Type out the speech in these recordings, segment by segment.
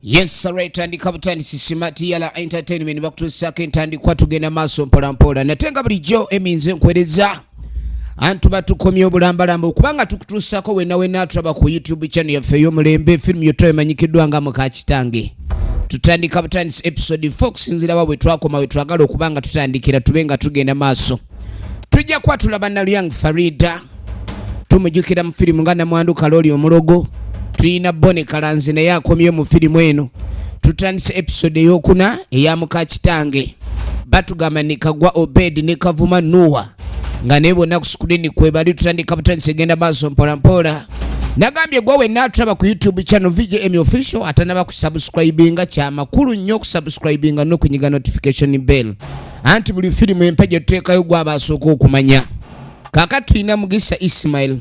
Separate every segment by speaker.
Speaker 1: Yes, right, and kaputani sisimati yala entertainment bakutusaka entandikwa tugenda maaso mpolampola natenga bulijjo eminze nkwereza antu batukomye obulambalamba okubanga tukutusako wena atulaba ku YouTube channel yaffe y'omulembe film yotto emanyikiddwa nga Muka kitange. Tutandika butandisi episode 4 kusinzira wabwe twakoma we twagala okubanga tutandikira tubenga tugenda maaso. Tujja kwatulaba na Young Farida tumujukira mu filimu ngana mwandu kaloli omulogo. Tuina bone kalanzi na yakomye mu filimu eno. Tutandise episode yokuna eya Muka kitange. Batugamba nikagwa Obed ne kavuma Nuwa nga nebona ku screen kwe bali tutandika butandise genda maaso mpolampola. Nagambye gwawe natulaba ku YouTube channel VJ Emmy Official atanaba ku subscribinga kya makulu nnyo ku subscribinga no kunyiga notification bell. Anti buli filimu empeje tuteekayo gwa basoko okumanya. Kakati ina Mugisa Ismail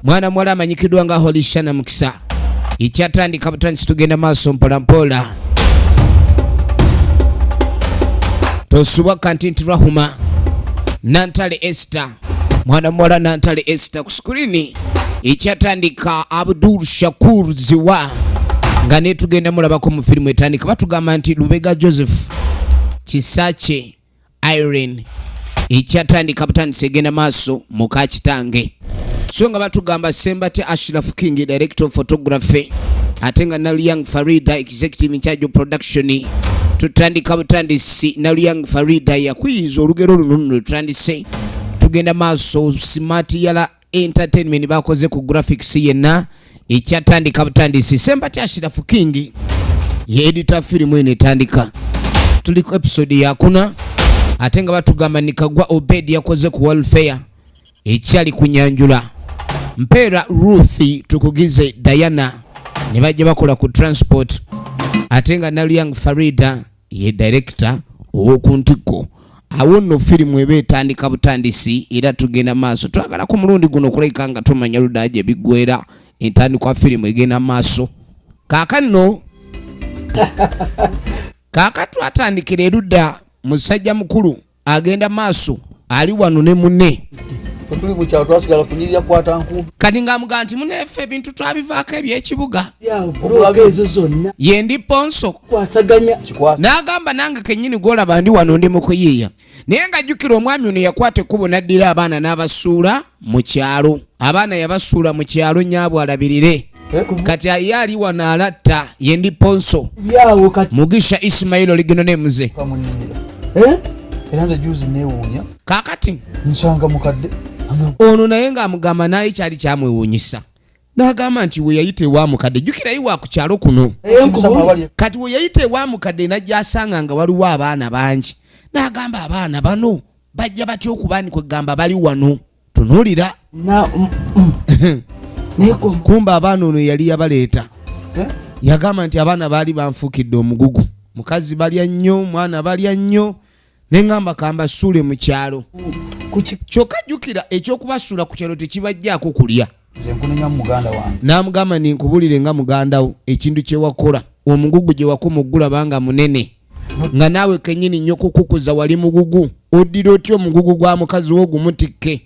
Speaker 1: mwana mwala amanyikidwa nga Holishana Mukisa. Ikyatandika butandisi tugenda maaso mpolampola. Tosuwa kantinti Rahuma Nantale Esther mwana mwala Nantale Esther ku screen. Ikyatandika Abdul Shakur Ziwa nga netugenda mulabako mu filimu etandika batugamba nti Lubega Joseph Kisache Irene. Ikyatandika butandisi egenda maaso Muka kitange. So nga batugamba Sembate Ashraf King director of photography atenga na Young Farida executive in charge of production. Tutandika butandisi na Young Farida yakwiza olugero luno tutandise tugenda maaso smart yala entertainment bakoze ku graphics yenna. Ikyatandika butandisi Sembate Ashraf King ye editor film ene tandika tuli ku episode ya kuna atenga batugamba nikagwa Obed yakoze ku welfare ekyali kunyanjula Mpera Ruthi tukugize Diana ne bajja bakola ku transport atenga na Young Farida ye director owokuntiko awono filimu ebe etandika butandisi era tugenda maaso twagala ku mulundi guno okuleka nga tumanya ludaje bigwera entandikwa filimu egenda maaso kakano kakatu atandikira erudda musajja mukulu agenda maaso ali wano ne munne
Speaker 2: tuli mu kyalo twasigala kunyirira kwata nku
Speaker 1: kati ngamuga nti munefe ebintu twabivaako ebyekibuga
Speaker 2: obulaga ezo zonna
Speaker 1: ye ndi ponso
Speaker 2: kwasaganya
Speaker 1: n'agamba nange kennyini gwolaba ndi wano ndi mu kuyiiya naye ng'ajjukira omwami ono yakwata ekkubo n'addira abaana n'abasuula mu kyalo. Abaana yabasuula mu kyalo nnyabwe alabirire kati ye ali wano alatta ye ndi ponso Mugisha Ismail oligino nemuze
Speaker 2: era nze juzi neewuunya
Speaker 1: kakati
Speaker 2: nsanga mukadde
Speaker 1: ono naye ng'amugamba naye kyali kyamwewuunyisa n'agamba nti we yayita ewa mukadde jjukira yiwa ku kyalo kuno kati we yayita ewa mukadde najja asanga nga waliwo abaana bangi n'agamba abaana bano bajja batya okuba ni kwegamba bali wano tunuulira kumba abaana ono yali yabaleeta yagamba nti abaana baali banfuukidde omugugu mukazi balya nnyo mwana balya nnyo nengamba kamba sule mu kyalo kyokka jjukira ekyokubasuula ku kyalo tekibajjaako kulya n'amugamba ninkubulire nga muganda wo ekintu kyewakola omugugu gye wakumugula banga munene nga naawe kennyini nnyo kukukuza wali mugugu oddira otya omugugu gwa mukazi wo gumutikke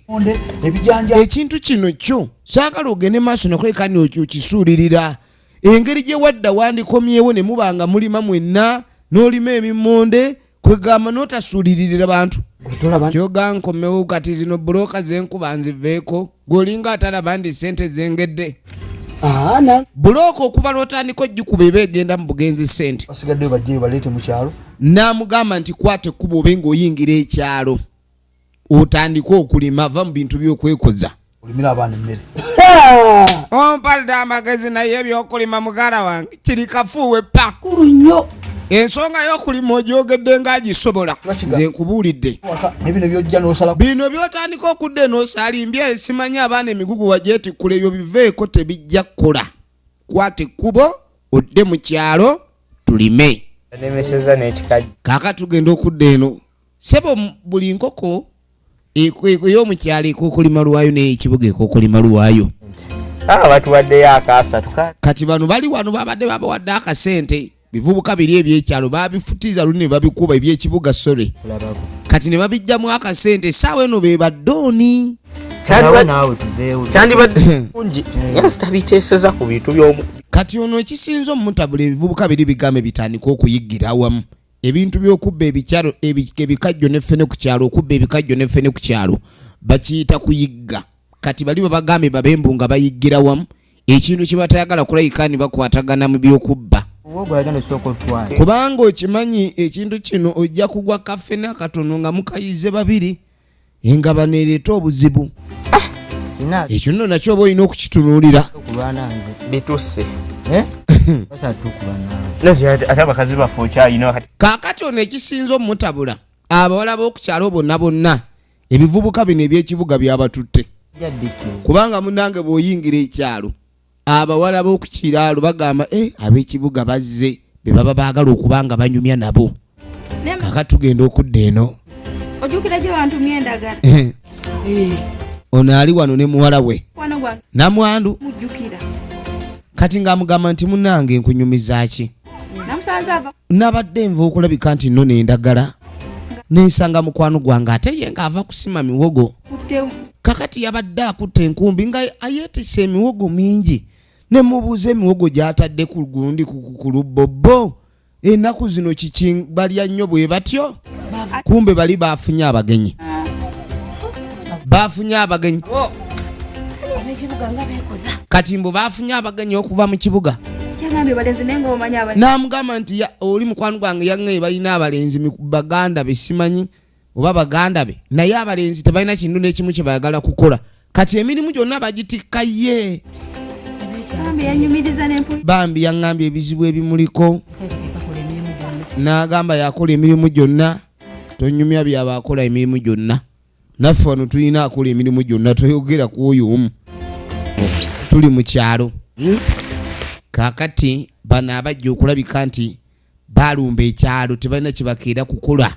Speaker 1: ekintu kino kyo saagala ogende maaso nakuleka ni okisuulirira engeri gye wadda wandikomyewo ne mubanga mulima mwenna n'olima emimonde kwegamba n'otasuuliririra bantu kyoga nkomewo kati zino buloka zenkuba nziveeko gwolinga atalaba ndi sente zengedde buloka okuva lwotandika ojjikuba eba egenda mu bugenzi sente
Speaker 2: basigadde bajje baleete mu kyalo
Speaker 1: n'amugamba nti kwata ekkuba obe ng'oyingira ekyalo otandika okulima va mu bintu by'okwekoza
Speaker 2: olimira abaana emmere
Speaker 1: ompalidde amagezi naye ebyokulima mugala wange kiri kafuuwe pa
Speaker 2: nnyo
Speaker 1: ensonga y'okulima ogyogedde ng'agisobola nze nkubuulidde bino byotandika okudde n'osalimbya simanyi abaana emigugu wagyetikkula ebyo biveeko tebijja kukola kwata ekkubo odde mu kyalo tulime kaaka tugenda okudda eno sebo buli nkoko ey'omukyalo ek'okulima lwayo n'ekibuga ek'okulima lwayo
Speaker 3: batuwaddeyo akaasatu
Speaker 1: kati bano bali wano babadde babawadde akasente bivubuka biri ebyekyalo babifutiza luni ne babikuba ebyekibuga sore kati ne babijjamu akasente saawa eno be baddooni
Speaker 3: kyandibadde kungi yasitabiteeseza ku bintu by'omu
Speaker 1: kati ono ekisinza omutabula ebivubuka biri bigambe bitandika okuyiggira awamu ebintu by'okubba ebikyalo ebikajjo n'effene ku kyalo okubba ebikajjo n'effene ku kyalo bakiyita kuyigga kati bali babagambe babembu nga bayiggira wamu ekintu kye batayagala kulayika ni bakwatagana mu by'okubba kubanga okimanyi ekintu kino ojja kugwa kaffene akatono nga mukayize babiri nga baneereeta obuzibu ekyo nno nakyo oba olina okukitunuulira
Speaker 3: bitusse ate abakazi baffe okyayina wakati
Speaker 1: kaakati ono ekisinza omutabula abawala b'okukyalo bonna bonna ebivubuka bino ebyekibuga byabatutte kubanga munange bw'oyingira ekyalo abawala b'okukiraalo bagamba ab'ekibuga bazze be baba baagala okuba nga banyumya nabo kaakati tugenda okudda eno
Speaker 4: ojjukira gye bantumye endagala
Speaker 1: ono ali wano ne muwala we namwandu
Speaker 4: mujjukira
Speaker 1: kati ng'amugamba nti munange nkunyumiza ki nabadde nva okulabika nti nno n'endagala nensanga mukwano gwange ate ye ng'ava kusima miwogo kakati yabadde akutte enkumbi nga ayeetisse emiwogo mingi ne mubuuza emiwogo gy'atadde ku gundi ku lubbobo ennaku zino kiki balya nnyo bwe batyo kumbe bali baafunye abagenyi kati mbu baafunye abagenyi okuva mu kibuga n'amugamba nti oli mukwano gwange yaŋŋe balina abalenzi baganda be simanyi oba baganda be naye abalenzi tebalina kintu n'ekimu kye bayagala kukola kati emirimu gyonna bagitikka ye bambi yaŋŋambye ebizibu ebimuliko n'agamba yakola emirimu gyonna tonyumya byaba akola emirimu gyonna naffe wano tulina akola emirimu gyonna toyogera ku oyo omu tuli mu kyalo kaakati bano abajja okulabika nti balumba ekyalo tebalina kye bakeera kukola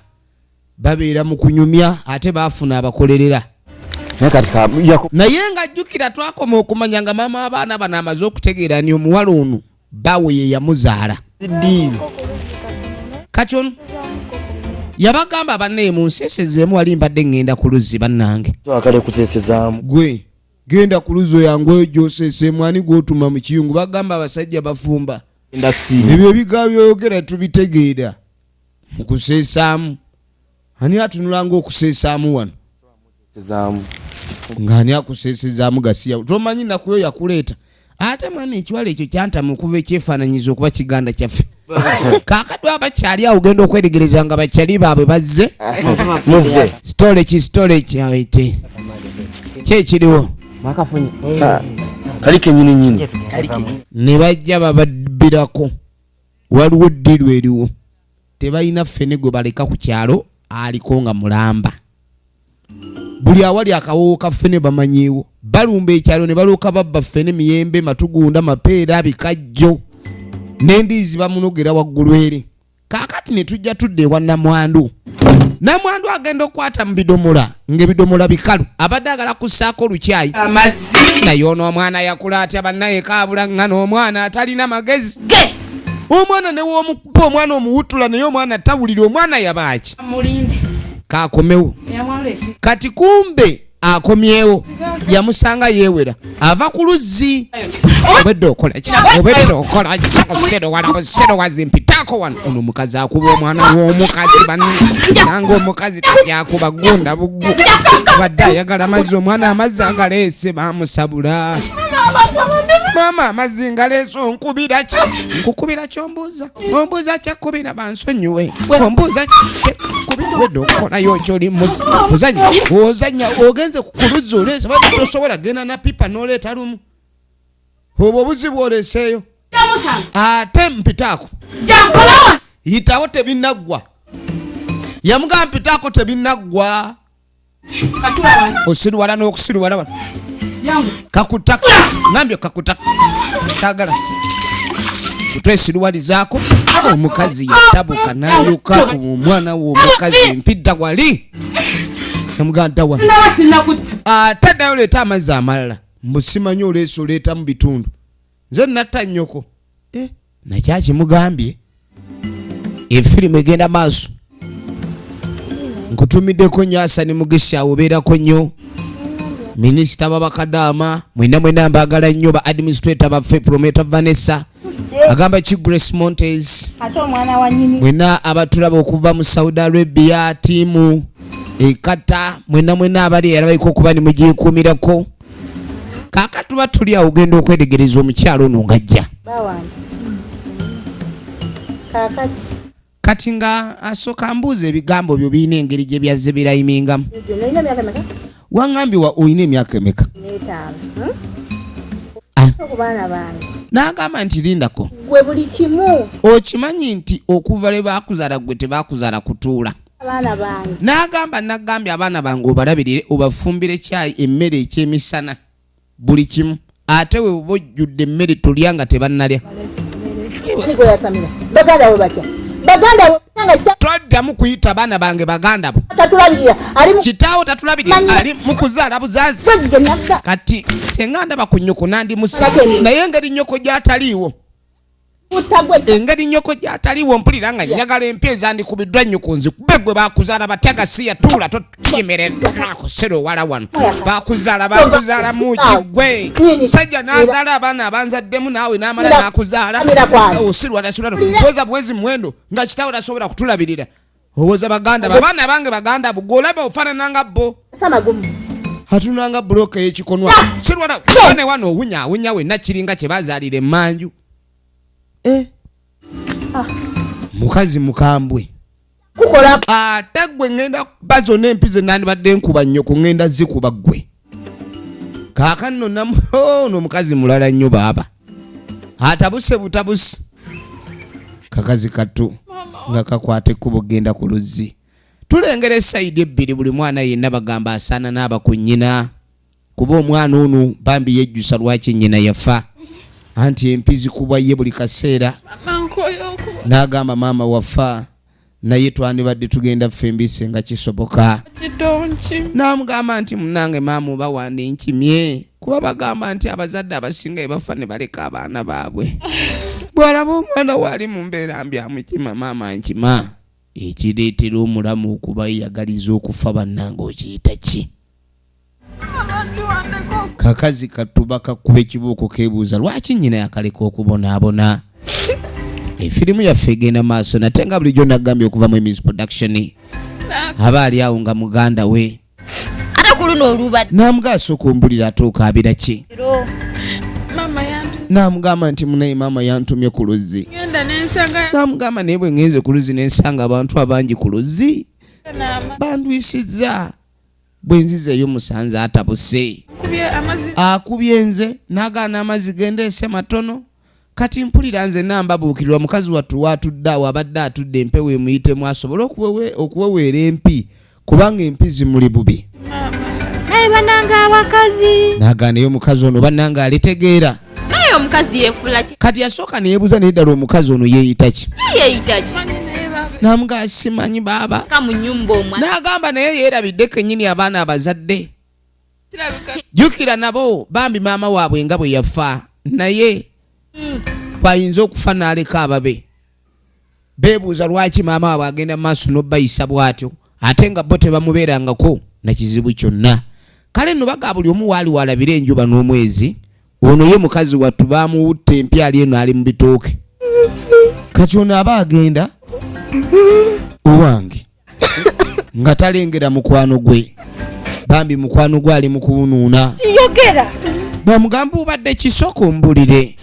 Speaker 1: babeera mu kunyumya ate baafuna abakolerera naye ng'ajjukira twakoma okumanya nga maama abaana bano amaze okutegeera ni omuwala ono bawe ye yamuzaala kati ono yabagamba banne munseesezeemu wali mbadde ngenda ku luzzi bannange gwe genda ku luzzi yangu eyo gy'oseeseemu ani gw'otuma mu kiyungu bagamba abasajja bafumba ebyo ebigambo byoyogera tubitegeera mu kuseesaamu ani atunula ng'okuseesaamu wano ng'ani akuseesezaamu gasiya tomanyi nakuyo yakuleeta ate mwana ekiwala ekyo kyantamu okuva ekyefaananyiza okuba kiganda kyaffe kaakati abakyali awo genda okweregereza nga bakyali baabwe bazze storage awete kyekiriwo ne bajja bababbirako waliwo ddiru eriwo tebalina ffene gwe baleka ku kyalo aliko nga mulamba buli awali akawoowo ka ffene bamanyiiwo balumba ekyalo ne balooka babba ffene miyembe matugunda mapeera bikajjo n'endiizi bamunogera waggulu eri kaakati ne tujja tudde ewa namwandu agenda okukwata mu bidomola ng'ebidomola bikalu abadde agala kussaako lukyayi naye ono omwana yakula atya bannaye kaabula ngana omwana atalina magezi omwana newomukuba omwana omuwutula naye omwana tawulira omwana yabaaki kaakomewo kati kumbe akomyewo yamusanga yeewera ava ku luzzi obedde okola ki osero wazimpitako wano ono omukazi akuba omwana w'omukazi nange omukazi takyakuba gunda buggu badde ayagala amazzi omwana amazzi agaleese bamusabula maama amazzi ngaleese onkubira ki nkukubira kyombuuza ombuuza kyakkubira bansonyiwe ombuuza wedde okukolayo kyoli ozanya ogenze kukuluzza oleese badde tosobola genda na pipa n'oleeta lumu obwo obuzibu oleeseeyo ate mpitaako yitawo tebinaggwa yamugamba mpitaako tebinaggwa osirwala n'okusirwala wano kakutaka ngambye kakutaka saagala kutwesirwalizaako omukazi yatabuka n'ayuka omwana w'omukazi mpidda wali yamuganda wa ate naye oleeta amazzi amalala mbusimanyi oleesa oleeta mu bitundu nze natta nnyoko nakyakimugambye efirimu egenda maaso nkutumiddeko nnyo Asani Mugisha obeerako nnyo Minisita Babakadama mwena mbagala nnyo ba administrator baffe Prometa Vanessa agamba ki Grace Montes
Speaker 4: ate omwana wa nnyini
Speaker 1: mwena abatulaba okuva mu Saudi Arabia tiimu ekata mwena abali era baliko okuba ne mugikuumirako kaakatuba tuli awo ogenda okwetegereza omukyalo ono ng'ajja
Speaker 4: bawange kaakati
Speaker 1: kati nga asooka mbuuza ebigambo byo birina engeri gye byazze birayimingamu
Speaker 4: nalina myaka meka
Speaker 1: wangambye olina emyaka emeka
Speaker 4: 5 ku baana bange
Speaker 1: n'agamba nti lindako
Speaker 4: gwe buli kimu
Speaker 1: okimanyi nti okuva le baakuzaala gwe tebakuzaala kutuula
Speaker 4: abaana bange
Speaker 1: n'agamba nagambye abaana bange obalabirire obafumbire kyayi emmere ekyemisana buli kimu ate we oba ojjudde emmere tulya nga tebannalya
Speaker 4: gwe yasamira baganda we batya baganda we
Speaker 1: twaddamu kuyita abaana bange baganda bo
Speaker 4: tatulabirira
Speaker 1: kitaawo tatulabirira ali mu kuzaala buzaazi kati senga ndaba ku nnyoko nandi musa naye engeri nnyoko gy'ataliiwo engeri nnyoko gy'ataliiwo mpulira nga njagala empya ezandikubiddwa nnyoko nzikube gwe bakuzaala batyagasiya tuula toyemerera nakosero owala wano bakuzaala muki gwe sajja n'azaala abaana abanzaddemu naawe n'amala n'akuzaala osirwanasirwano poza bwezi muwendo nga kitaawo tasobola kutulabirira owoza baganda babaana bange baganda bo golaba ofaanananga bo atunanga buloka y'ekikonwa sirwana wane wano owunya wenna kiringa kye bazaalira emmanju mukazi mukambwe
Speaker 4: kukola
Speaker 1: ate gwe ngenda bazo n'empize nandibadde nkuba nnyoko ngenda zikuba gwe kaakano namuno mukazi mulala nnyo baaba atabuse butabuse kakazi katu nga kakwata ekkubo genda ku luzzi tulengera esayidi ebbiri buli mwana yenna bagamba asaana n'aba ku nnyina kuba omwana ono bambi yejjusa lwaki nnyina yafa anti empizi kubwa ye buli kaseera n'agamba maama wafa naye twandibadde tugenda ffe embise nga kisoboka n'amugamba nti munange maama oba wandi nkimye kuba bagamba nti abazadde abasinga ebafa ne baleka abaana baabwe bw'alaba omwana waali mu mbeera mbi amukima maama nkima ekireetera omulamu okuba yeyagaliza okufa bannange okiyita ki kakazi katuba kakuba ekibuuko keebuuza lwaki nnyina yakaleka okubonaabona efirimu yaffe egenda maaso nate nga bulijjo nagambye okuva mu Emmy's production aba ali awo nga muganda we
Speaker 5: ate ku luno olubadde
Speaker 1: n'amugaasa okumbulira ate okaabira ki n'amugamba nti munaye maama yantumye ku luzzi n'amugamba naye bwe ngenze ku luzzi nensanga abantu abangi ku luzzi bandwisizza bwe nzizeeyo musanze atabuse akubye nze n'agaana amazzi gendeese matono kati mpulira nze nambabuukirirwa mukazi wattu waatudde awo abadde atudde empewo emuyitemu asobole okuweweera empi kubanga empi zimuli bubi
Speaker 5: naye bananga abakazi
Speaker 1: n'agaanayo omukazi ono bannanga alitegeera
Speaker 5: naye omukazi yeefula ki
Speaker 1: kati yasooka neyeebuuza naye ddala omukazi ono yeeyita ki
Speaker 5: yeeyita ki
Speaker 1: n'amugaa simanyi baaba
Speaker 5: ka mu nnyumba omwana
Speaker 1: n'agamba naye yeerabidde kennyini abaana abazadde jjukira nabo bambi maama waabwe nga bwe yafa naye bayinza okufa n'aleka ababe beebuuza lwaki maama waabwe agenda mu maaso n'obbayisa bw'atyo ate nga bo tebamubeerangako na kizibu kyonna kale nno baga buli omu waali walabira enjuba n'omwezi ono ye mukazi wattu baamuwutta empyali eno ali mu bitooke kati ono aba agenda owange nga talengera mukwano gwe bambi mukwano gwe ali mu kuwunuuna bamugamba obadde kisoko mbulire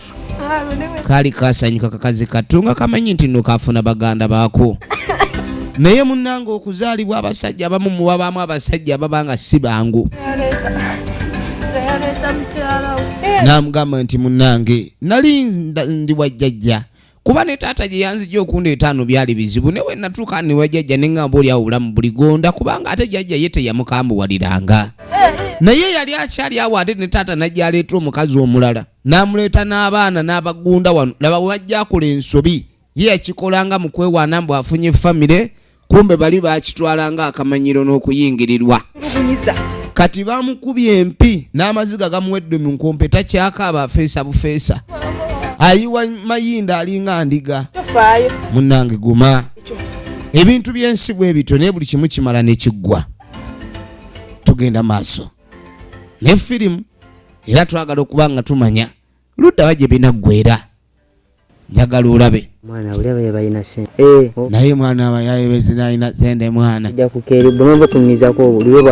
Speaker 1: kaali kasanyuka kakazi katunga kamanyi nti nno kafuna baganda baako naye munnange okuzaalibwa abasajja abamu mubabaamu abasajja ababanga si bangu n'amugamba nti munnange nali ndi wajjajja kuba ne taata gye yanzijja okundeeta ano byali bizibu newe natuuka ne wajjajja ne ŋŋamba oli awo bulamu buligonda kubanga ate jjajja ye teyamukambuwaliranga naye yali akyali awo ate ne taata najja aleeta omukazi omulala n'amuleeta n'abaana n'abagunda wano laba wajja akola ensobi ye yakikolanga mu kwewaana mbu afunye famire kumbe bali bakitwalanga akamanyiro n'okuyingirirwa kati bamukubye empi n'amaziga gamuwedde mu nkompe takyakaaba afeesa bufeesa ayiwa mayinda alinga ndiga munnange guma ebintu by'ensi bwe bityo naye buli kimu kimala ne kiggwa tugenda maaso ne firimu era twagala okuba nga tumanya ludda wajje binaggwera njagala olabe
Speaker 6: mwana uli abaye balina sente
Speaker 1: naye mwana abayayebezinaayina sente mwana
Speaker 6: ja kukeeri bunombe kunyumizako buliwe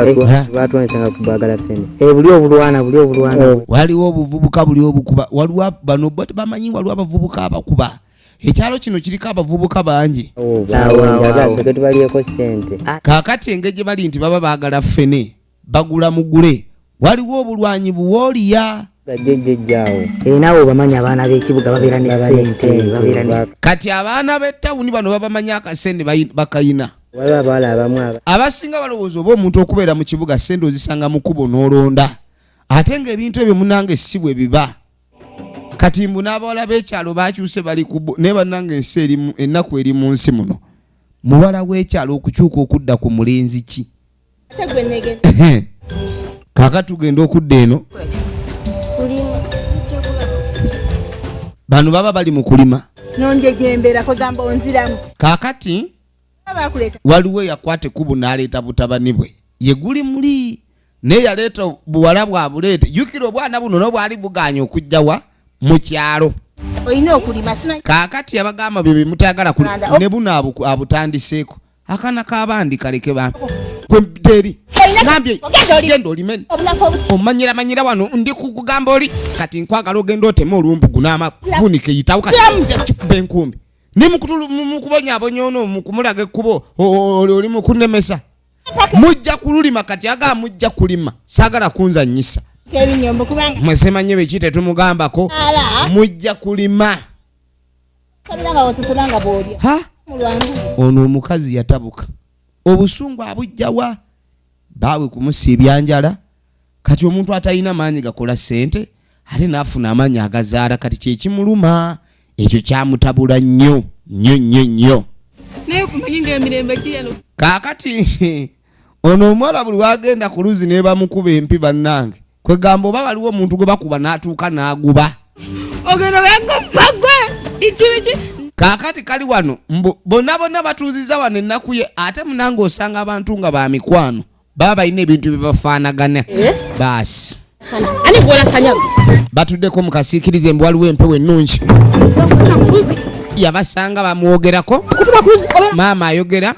Speaker 6: batwanisanga kubagala fene buli obulwana
Speaker 1: waliwo obuvubuka buli obukuba waliwo bano bamanyi waliwo abavubuka abakuba ekyalo kino kiriko abavubuka bangi
Speaker 6: soke tubalyeko sente
Speaker 1: kaakati engeri gye bali nti baba baagala fene bagula mugule waliwo obulwanyi buwooliya
Speaker 6: gajjojjaawo naawe obamanyi abaana b'ekibuga babeera ne sente
Speaker 1: kati abaana b'ettawuni bano babamanyi akasente bakayina
Speaker 6: waliwo abawala abamu
Speaker 1: abasinga balowooza oba omuntu okubeera mu kibuga sente ozisanga mu kkubo n'olonda ate ng'ebintu ebyo munange si bwe biba kati mbu n'abawala b'ekyalo bakyuse bali naye bannange ennaku eri mu nsi muno muwala w'ekyalo okukyuka okudda ku mulenzi ki kaaka tugenda okudda eno bano baba bali mu kulima kaakati waliwo yakwata ekkubo n'aleeta butabani bwe ye guli muli naye yaleeta buwala bwabuleete jjukira obwana buno n'obwali buganya okujjawa mu kyalo kaakati abagamba bye bimutayagala ne buno abutandiseeko akaana k'abandi kaleke kwempiteri ngambye genda olimeni omanyira wano ndi kugamba oli kati nkwagala ogenda otema olumbugu n'amavunika eyitawo kati kikuba enkumbi ni mukubonyabonya ono mukumulaga ekkubo oli mukunemesa mujja kululima kati aga mujja kulima saagala kunzanyisa mwesemanye beki tetumugambako mujja kulima ono omukazi yatabuka obusungu abujjawa baawe kumusiibya njala kati omuntu atalina maanyi gakola sente ate naafuna amaanyi agazaala kati kyekimuluma ekyo kyamutabula nnyo kaakati ono omuwala buli wagenda ku luzi ne bamukuba empi bannange kwegamba oba waliwo omuntu gwe bakuba n'atuuka n'aguba kaakati kali wano bonna batuuziza wano ennaku ye ate munange osanga abantu nga ba mikwano baba balina ebintu bye bafaanagana baasi batuddeko mu kasiikirize mbu waliwo empewo ennungi yabasanga bamwogerako maama ayogera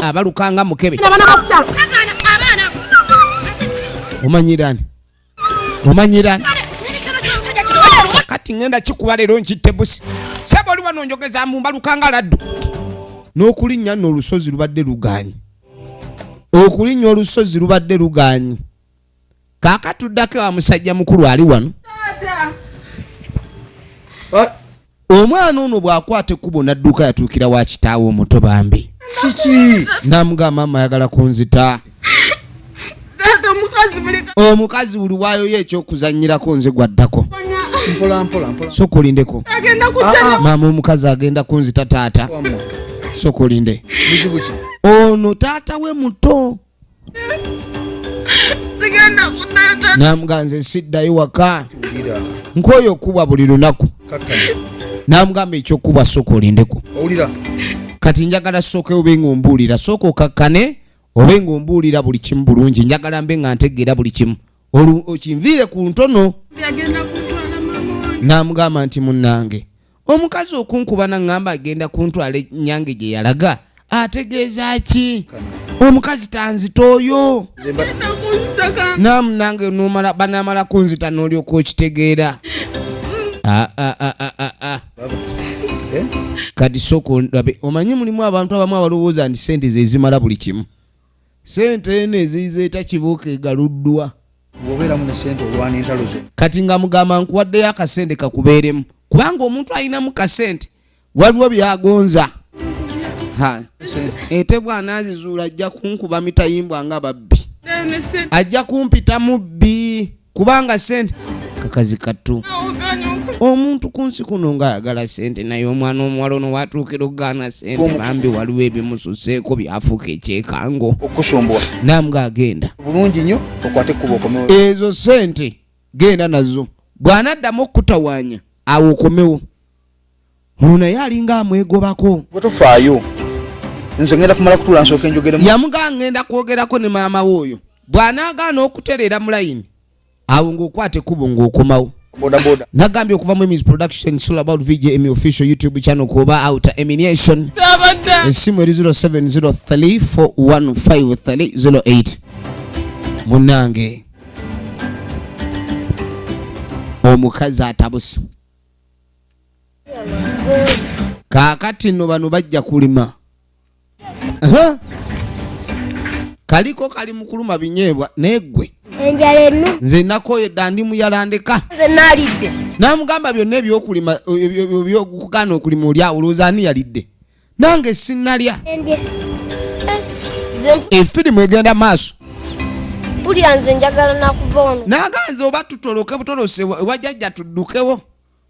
Speaker 1: abalukanga mukebe omanyirani kati ngenda kikuba leero nkitte busi saba oli wano njogeza mbalukanga laddu n'okulinnya nno olusozi lubadde luganyi kaakatuddako wa musajja mukulu ali wano omwana ono bw'akwata ekkubo n'adduka yatuukira wa kitaawe omuto bambi namugamba maama ayagala kunzita omukazi buli waayoyo ekyokuzannyirako nze gwaddako sokolindeko maama omukazi agenda kunzita taata sokolinde ono taata we muto namugamba nze siddayo waka nkwoyo okubwa buli lunaku namugamba ekyokubwa sokolindeko kati njagala sooke obe ng'ombuulira sooka okakkane obe ng'ombuulira buli kimu bulungi njagala mbe nga ntegeera buli kimu okinviire ku ntono namugamba nti munnange omukazi okunkuba naŋŋamba agenda kuntwala nyange gye yalaga ategeeza ki omukazi tanzita oyo namunange banamala kunzita n'olyoka okitegeera kati soko omanyi mulimu abantu abamu abalowooza nti sente ze zimala buli kimu sente eno ezizeeta kibuuka egaluddwa kati nga mugamba nkuwaddeyo akasente kakubeeremu kubanga omuntu alinamu kasente waliwo byagonza ete bwana azizuula ajja kunkuba mitayimbwa nga babbi ajja kumpita mubbi kubanga sente kakazi kattu omuntu ku nsi kuno ng'ayagala sente naye omwana omuwala ono watuukira okugaana sente bambi waliwo ebimususeeko byafuuka ekyekango
Speaker 2: okusumbuwa
Speaker 1: namuga agenda
Speaker 2: bulungi nnyo okwate ekkubo okomewo
Speaker 1: ezo sente genda nazo bw'anaddamu okutawaanya awo okomewo ono naye alinga amwegobako
Speaker 2: bwe tofaayo nze ngenda kumala kutuula nsooke njogeremu
Speaker 1: yamuga ngenda kwogerako ne maama we oyo bw'anaagaana okutereera mu layini awo ng'okwate kubo ng'okomawo.
Speaker 2: bodaboda
Speaker 1: Nagambye okuva mu Emmy's production, it's all about VJ Emmy Official YouTube channel kuba outer Emmination. Esimu eri 0703415308. Munange omukazi atabuse. Kaakati nno bano bajja kulima. Kaliko kali mu kuluma binyeebwa neggwe.
Speaker 7: Enjala ennu.
Speaker 1: Nze nakoyedda ndi muyalandeka.
Speaker 7: Nze naalidde.
Speaker 1: Namugamba byonna ebyokulima ebyokugaana okulima oli awolooza ani yalidde. Nange sinnalya. Efirimu egenda maaso.
Speaker 7: Bulya nze njagala nakuva wano.
Speaker 1: Naganze oba tutoloke butolose wajjajja tuddukewo.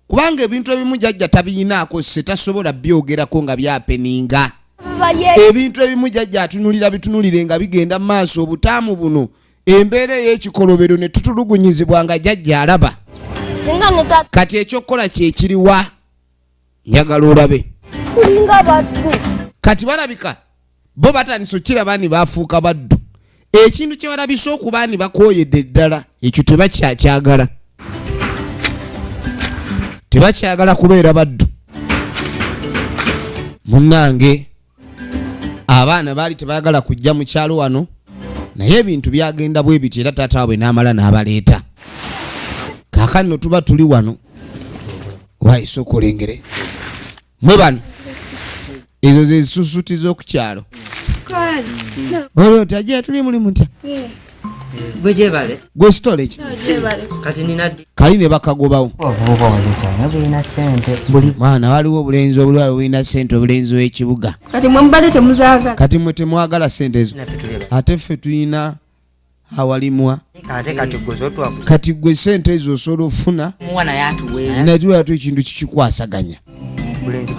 Speaker 1: Kubanga ebintu ebimu jjajja tabiyinaako se tasobola byogerako nga byapeninga. Ebintu ebimu jjajja atunulira bitunulire nga bigenda maaso obutaamu buno. Embeera ey'ekikolobero ne tutulugunyizibwa nga jjajja alaba. Kati ekyokukola kyekiriwa njagala olabe. Kati balabika bo batandise okiraba ni baafuuka baddu. Ekintu kye balabise okuba ni bakooyedde ddala ekyo tebakyakyagala. Tebakyagala kubeera baddu. Munnange abaana baali tebaagala kujja mu kyalo wano naye ebintu byagenda bwe biti era taata waabwe n'amala n'abaleeta. Kaakano no tuba tuli wano waayise okulengere mwe bano ezo ze zisusuti z'oku kyalo. Olwo tajja tuli muli mutya
Speaker 6: Gwe gyebale.
Speaker 1: gwe sitole ki
Speaker 6: Kati nina ddi.
Speaker 1: kali ne bakagobawo.
Speaker 6: Obuvubuka wazitanya bulina ssente. Buli
Speaker 1: Mwana waliwo obulenzi obulwala bulina ssente obulenzi w'ekibuga.
Speaker 4: Kati mwe mubadde temuzaagala.
Speaker 1: Kati mwe temwagala ssente ezo.
Speaker 6: natutuleba.
Speaker 1: Ate ffe tulina awalimwa.
Speaker 6: Kati gwe zotwakusa.
Speaker 1: Kati gwe ssente ezo osobola ofuna
Speaker 6: Mwana yatuwe.
Speaker 1: natuwatu ekintu kikikwasaganya.
Speaker 6: Bulenzi.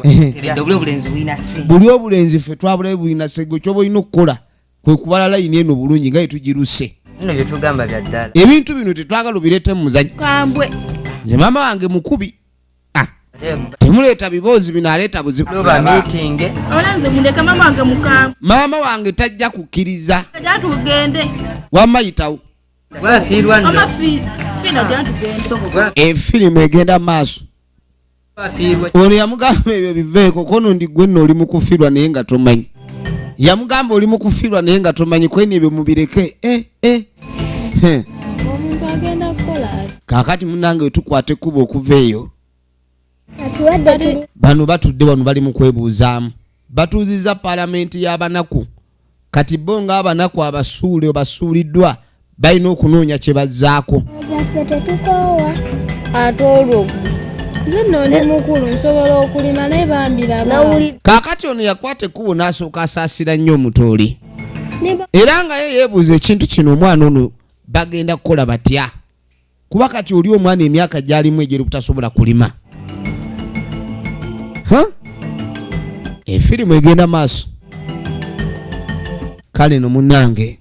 Speaker 6: Bulenzi bulina ssente.
Speaker 1: Buli obulenzi ffe twabulayo bulina ssente. Ky'oba olina okukola kwe kubala layini eno bulungi nga yetugiruse.
Speaker 6: Nno bye tugamba bya ddala.
Speaker 1: Ebintu bino tetwagala obireete mu muzannyo.
Speaker 4: Kambwe.
Speaker 1: Nze maama wange mukubi. Temuleeta biboozi bino aleeta buzibu.
Speaker 6: Loba meeting.
Speaker 4: Olanze mundeka mama wange mukambwe.
Speaker 1: Maama wange tajja kukkiriza.
Speaker 4: Tajja tugende.
Speaker 1: Wamma yitawo.
Speaker 6: Bwafiirwa nno.
Speaker 4: Mama fina tajja tugende soko.
Speaker 1: Efirimu egenda maaso.
Speaker 6: Bwafiirwa.
Speaker 1: Ono yamugamba ebyo biveeko kono ndi gwe nno oli mu kufiirwa naye nga tomanyi. Yamugamba oli mu kufiirwa naye nga tomanyi kwene ebyo mubireke.
Speaker 7: Omuntu agenda kukola.
Speaker 1: Kaakati munnange tukwate ekkubo okuva eyo.
Speaker 7: Atuwadde tuli.
Speaker 1: Bano batudde wano bali mu kwebuuzaamu. Batuuzizza paalamenti y'abanaku. Kati bo ng'abanaku abasuule obasuuliddwa balina okunoonya kye bazzaako.
Speaker 7: Jaffe tetukoowa. Ate olwo. Nze nno ndi mukulu nsobola okulima naye bambira nawuli.
Speaker 1: Kaakati ono yakwata ekkubo n'asooka asaasira nnyo omutooli. Era nga ye yeebuuza ekintu kino omwana ono bagenda kukola batya. Kuba kati oli omwana emyaka gy'alimu egyeri butasobola kulima. Efirimu egenda maaso. Kale no munnange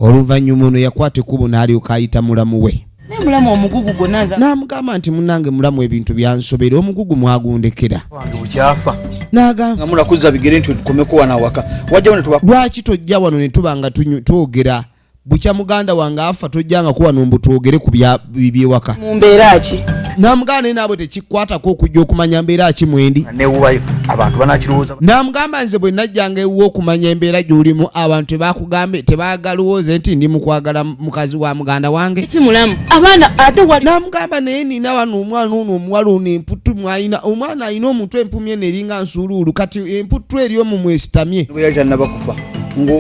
Speaker 1: oluvannyuma ono yakwata ekkubo n'alyoka ayita mulamu we.
Speaker 4: Mulamu omugugu gwonna nza.
Speaker 1: N'amugamba nti munnange mulamu ebintu byansobera omugugu mwagundekera.
Speaker 2: wange bukyafa
Speaker 1: N'agamba
Speaker 2: nga munakuzza bigere nti tukomeko wano awaka wajja wano tuba
Speaker 1: lwaki tojja wano ne tuba nga twogera bukya muganda wange afa tojjanga ku wano mbu twogere ku byewaka.
Speaker 4: Mu mbeera ki?
Speaker 1: N'amugamba naye naabwe tekikwatako okujja okumanya mbeera ki mwendi.
Speaker 2: newuwayo abantu banakirowooza
Speaker 1: N'amugamba nze bwe najjanga ewuwo okumanya embeera gy'olimu abantu tebakugambe tebagalowooze nti ndi mukwagala mukazi wa muganda wange.
Speaker 4: Ki mulamu? Abaana ate wali.
Speaker 1: N'amugamba naye nina wano omwana ono omuwala ono emputu mwayina omwana alina omutwe empumye neringa nsuuluulu kati emputu eri omu mwesitamye.
Speaker 2: bwe yali tannaba kufa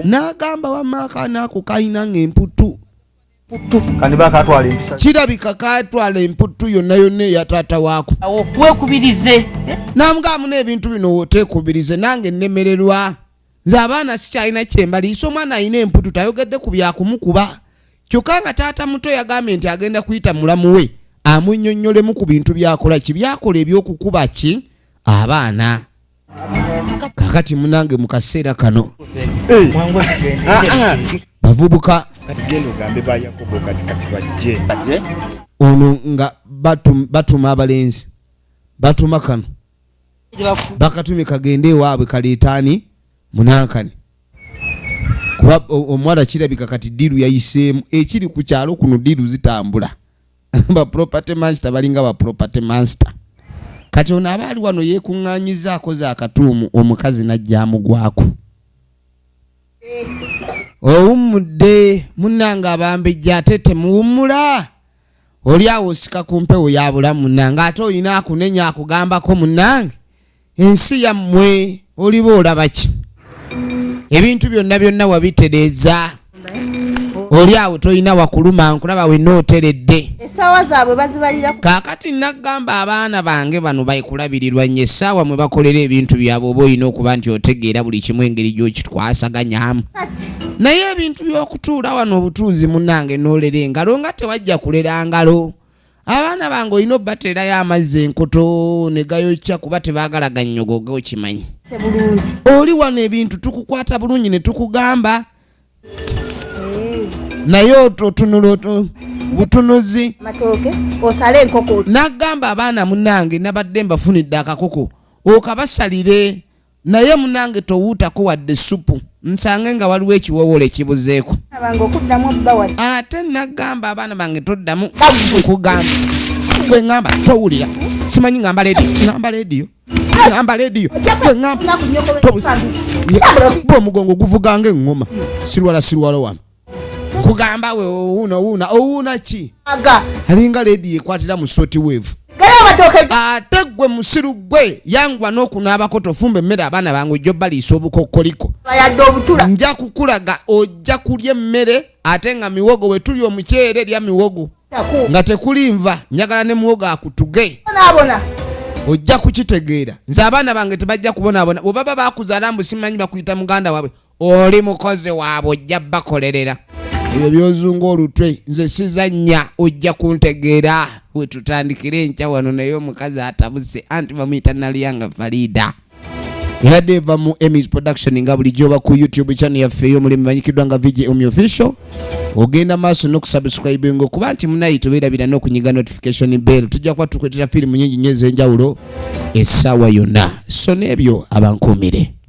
Speaker 1: N'agamba wamma akaana ako kalina ng'emputu.
Speaker 2: kandi bakatwala empisa
Speaker 1: Kirabika kaatwala emputu yonna yonna eya taata waako.
Speaker 4: Awo weekubirize.
Speaker 1: N'amugamba n'ebintu bino wooteekubirize nange nnemererwa. Nze abaana sikyalina kyembaliisa omwana alina emputu tayogedde ku byakumukuba. Kyokka nga taata muto yagambye nti agenda kuyita mulamu we amunnyonnyolemu ku bintu byakola ki byakola ebyokukuba ki abaana. Kakati munange mu kaseera kano bavubuka
Speaker 8: kati genda ogambe ba Yakobo kati bajje
Speaker 1: ono nga batuma abalenzi batuma kano bakatumye kagende ewaabwe kaleetaani munankani kuba omwana kirabika kati diru yayiseemu ekiri ku kyalo kuno diru zitambula ba property master balinga ba property master kati ono abaali wano yeekuŋŋaanyiza akoze akatuumu omukazi najja amugwako owummudde munnange abambejja ate temuwummula oli awo osika ku mpewo ya bulamu munnange ate olina akunenya akugambako munnange ensi yammwe oliba olaba ki ebintu byonna wabitereeza oli awo tolina wakuluma nkulaba wenna oteredde
Speaker 4: essaawa zaabwe bazibalira
Speaker 1: kaakati nagamba abaana bange bano bayikulabirirwa nnyo essaawa mwe bakolera ebintu byabwe oba olina okuba nti otegeera buli kimu engeri gy'okitwasaganyamu naye ebintu by'okutuula wano obutuuzi munnange n'olera engalo nga tewajja kulera ngalo abaana bange olina obbateerayo amazzi enkoto ne gayokya kuba tebaagala gannyogoga okimanyi oli wano ebintu tukukwata bulungi ne tukugamba naye otunula butunuzi
Speaker 4: matooke osale enkoko
Speaker 1: nagamba abaana munnange nabadde mbafunidde akakoko okabasalire naye munnange towuutako wadde supu nsange nga waliwo ekiwowolo ekibuzeeko
Speaker 4: abange okuddamu obbawa
Speaker 1: ate nagamba abaana bange toddamu okugamba gwe ngamba towulira simanyi ngamba lediyo gwe ngamba omugongo guvuganga eŋŋoma sirwala wano kugamba we owuuna ki alinga ledi ekwatira mu soti weevu ate gwe musiru gwe yanguwa n'okunaabako tofumba emmere abaana bange ojja baliisa obukokkoliko nja kukulaga ojja kulya emmere ate nga miwogo we tuli omuceere erya miwogo nga tekuli nva njagala ne muwogo akutuge ojja kukitegeera nze abaana bange tebajja kubonaabona bwe baba bakuzaala mbu simanyi bakuyita muganda waabwe oli mukozi waabwe ojja bakolerera ebyo byozunga olutwe nze sizannya ojja kuntegeera we tutandikire enkya wano naye omukazi atabuse anti bamuyita Naliyanga Farida yadde eva mu Emmy's Production nga bulijjo oba ku YouTube channel yaffe ey'omulimu manyikiddwa nga VJ Emmy Official ogenda maaso n'okusubscribe ng'okuba nti munayita obeerabira n'okunyiga notification bell tujja kuba tukwetera firimu nnyingi nnyo ez'enjawulo essaawa yonna so n'ebyo abankuumire